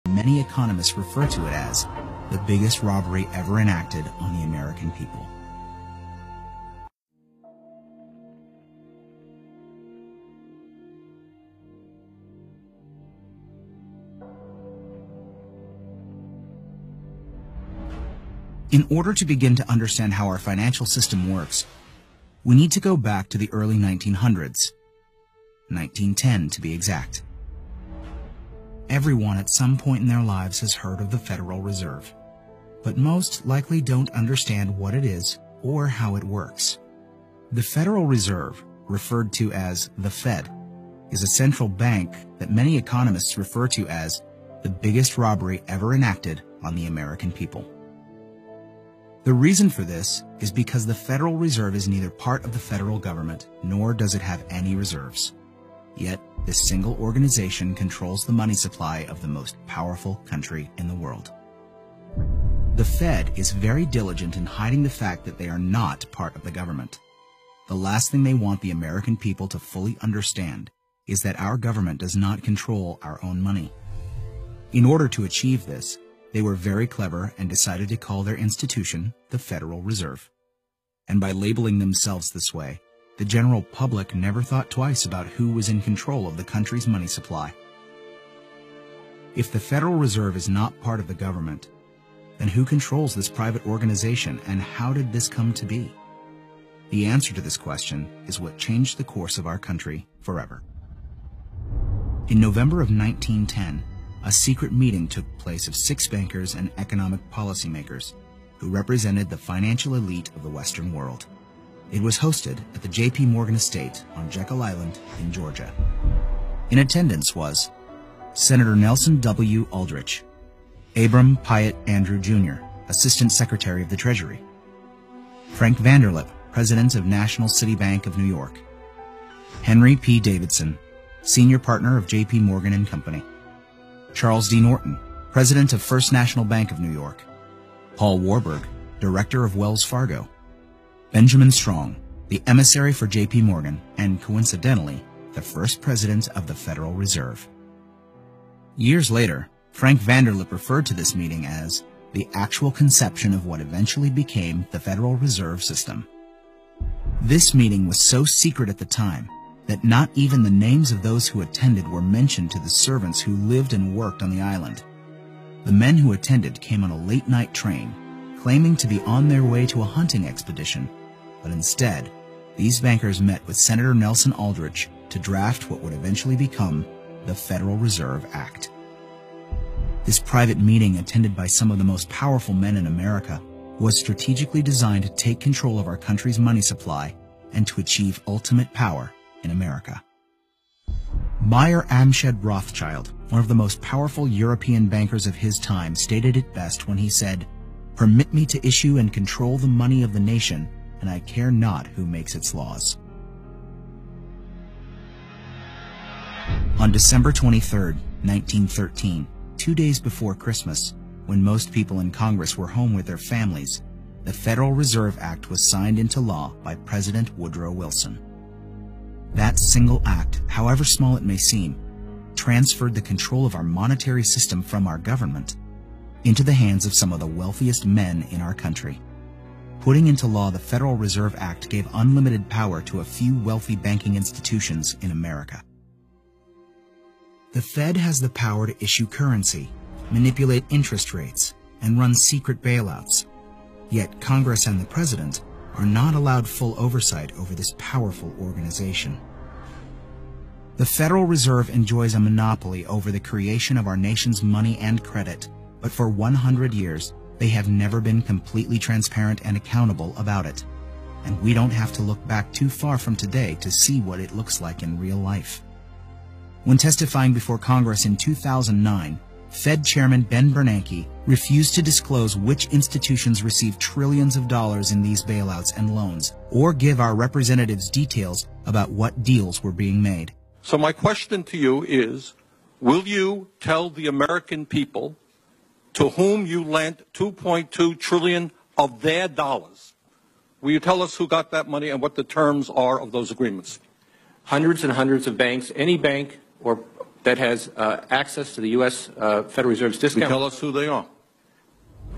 Many economists refer to it as the biggest robbery ever enacted on the American people. In order to begin to understand how our financial system works, we need to go back to the early 1900s, 1910 to be exact. Everyone at some point in their lives has heard of the Federal Reserve, but most likely don't understand what it is or how it works. The Federal Reserve, referred to as the Fed, is a central bank that many economists refer to as the biggest robbery ever enacted on the American people. The reason for this is because the Federal Reserve is neither part of the federal government nor does it have any reserves. Yet, this single organization controls the money supply of the most powerful country in the world. The Fed is very diligent in hiding the fact that they are not part of the government. The last thing they want the American people to fully understand is that our government does not control our own money. In order to achieve this, they were very clever and decided to call their institution the Federal Reserve. And by labeling themselves this way, the general public never thought twice about who was in control of the country's money supply. If the Federal Reserve is not part of the government, then who controls this private organization and how did this come to be? The answer to this question is what changed the course of our country forever. In November of 1910, a secret meeting took place of 6 bankers and economic policymakers who represented the financial elite of the Western world. It was hosted at the J.P. Morgan estate on Jekyll Island in Georgia. In attendance was Senator Nelson W. Aldrich, Abram Piatt Andrew Jr., Assistant Secretary of the Treasury, Frank Vanderlip, President of National City Bank of New York, Henry P. Davidson, Senior Partner of J.P. Morgan & Company, Charles D. Norton, President of First National Bank of New York, Paul Warburg, Director of Wells Fargo, Benjamin Strong, the emissary for J.P. Morgan, and coincidentally, the first president of the Federal Reserve. Years later, Frank Vanderlip referred to this meeting as the actual conception of what eventually became the Federal Reserve System. This meeting was so secret at the time that not even the names of those who attended were mentioned to the servants who lived and worked on the island. The men who attended came on a late-night train, claiming to be on their way to a hunting expedition, but instead, these bankers met with Senator Nelson Aldrich to draft what would eventually become the Federal Reserve Act. This private meeting, attended by some of the most powerful men in America, was strategically designed to take control of our country's money supply and to achieve ultimate power in America. Meyer Amschad Rothschild, one of the most powerful European bankers of his time, stated it best when he said, "Permit me to issue and control the money of the nation, and I care not who makes its laws." On December 23, 1913, 2 days before Christmas, when most people in Congress were home with their families, the Federal Reserve Act was signed into law by President Woodrow Wilson. That single act, however small it may seem, transferred the control of our monetary system from our government into the hands of some of the wealthiest men in our country. Putting into law the Federal Reserve Act gave unlimited power to a few wealthy banking institutions in America. The Fed has the power to issue currency, manipulate interest rates, and run secret bailouts. Yet Congress and the President are not allowed full oversight over this powerful organization. The Federal Reserve enjoys a monopoly over the creation of our nation's money and credit, but for 100 years, they have never been completely transparent and accountable about it. And we don't have to look back too far from today to see what it looks like in real life. When testifying before Congress in 2009, Fed Chairman Ben Bernanke refused to disclose which institutions received trillions of dollars in these bailouts and loans, or give our representatives details about what deals were being made. So my question to you is, will you tell the American people to whom you lent $2.2 trillion of their dollars? Will you tell us who got that money and what the terms are of those agreements? Hundreds and hundreds of banks, any bank or that has access to the U.S. Federal Reserve's Can you discount? tell us who they are?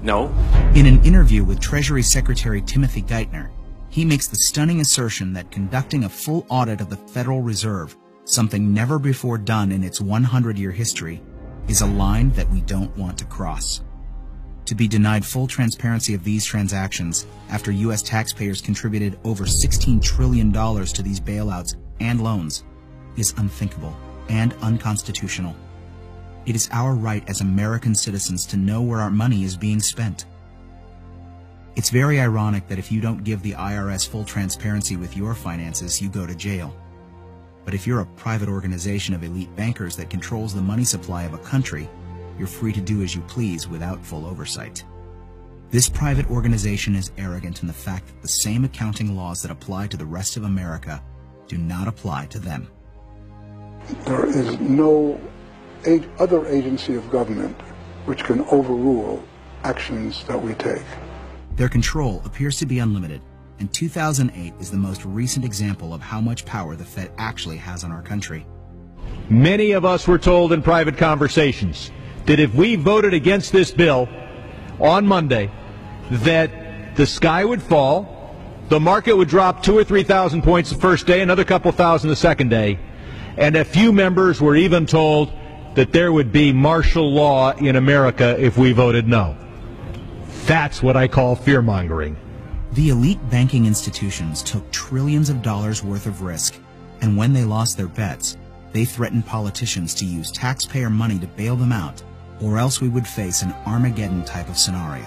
No. In an interview with Treasury Secretary Timothy Geithner, he makes the stunning assertion that conducting a full audit of the Federal Reserve, something never before done in its 100-year history, is a line that we don't want to cross. To be denied full transparency of these transactions after U.S. taxpayers contributed over $16 trillion to these bailouts and loans is unthinkable and unconstitutional. It is our right as American citizens to know where our money is being spent. It's very ironic that if you don't give the IRS full transparency with your finances, you go to jail. But if you're a private organization of elite bankers that controls the money supply of a country, you're free to do as you please without full oversight. This private organization is arrogant in the fact that the same accounting laws that apply to the rest of America do not apply to them. There is no other agency of government which can overrule actions that we take. Their control appears to be unlimited, and 2008 is the most recent example of how much power the Fed actually has on our country. Many of us were told in private conversations that if we voted against this bill on Monday, that the sky would fall, the market would drop 2,000 or 3,000 points the first day, another couple thousand the second day, and a few members were even told that there would be martial law in America if we voted no. That's what I call fear-mongering. The elite banking institutions took trillions of dollars worth of risk, and when they lost their bets, they threatened politicians to use taxpayer money to bail them out, or else we would face an Armageddon type of scenario.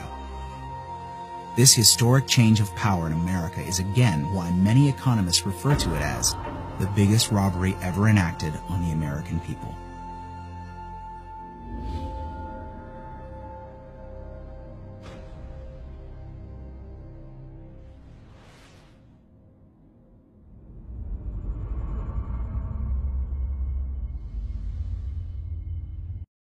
This historic change of power in America is again why many economists refer to it as the biggest robbery ever enacted on the American people.